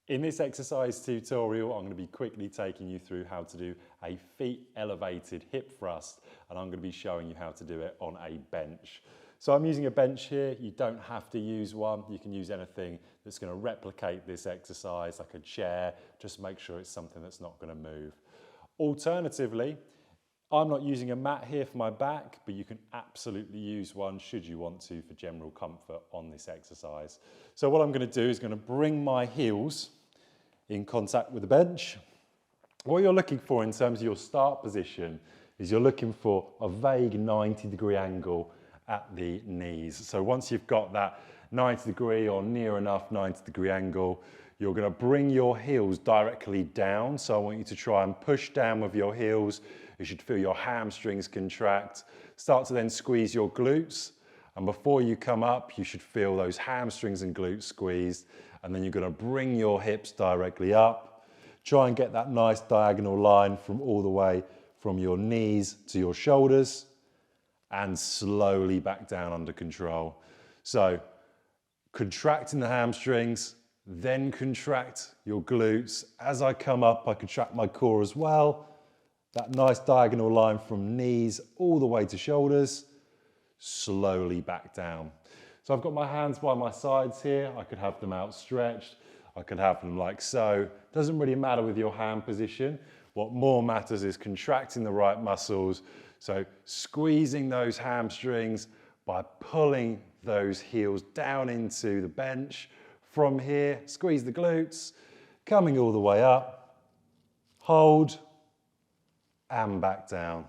In this exercise tutorial, I'm going to be quickly taking you through how to do a feet elevated hip thrust, and I'm going to be showing you how to do it on a bench. So I'm using a bench here. You don't have to use one. You can use anything that's going to replicate this exercise, like a chair. Just make sure it's something that's not going to move. Alternatively, I'm not using a mat here for my back, but you can absolutely use one should you want to for general comfort on this exercise. So what I'm going to do is going to bring my heels in contact with the bench. What you're looking for in terms of your start position is you're looking for a vague 90-degree angle at the knees. So once you've got that 90-degree or near enough 90-degree angle, you're going to bring your heels directly down. So I want you to try and push down with your heels. You should feel your hamstrings contract. Start to then squeeze your glutes. And before you come up, you should feel those hamstrings and glutes squeezed. And then you're going to bring your hips directly up. Try and get that nice diagonal line from all the way from your knees to your shoulders. And slowly back down under control. So contracting the hamstrings, then contract your glutes. As I come up, I contract my core as well. That nice diagonal line from knees all the way to shoulders, slowly back down. So I've got my hands by my sides here. I could have them outstretched. I could have them like so. Doesn't really matter with your hand position. What more matters is contracting the right muscles. So squeezing those hamstrings by pulling those heels down into the bench. From here, squeeze the glutes, coming all the way up, hold, and back down.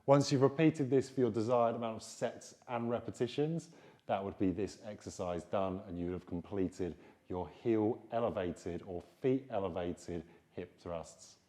Once you've repeated this for your desired amount of sets and repetitions, that would be this exercise done, and you would have completed your heel elevated or feet elevated hip thrusts.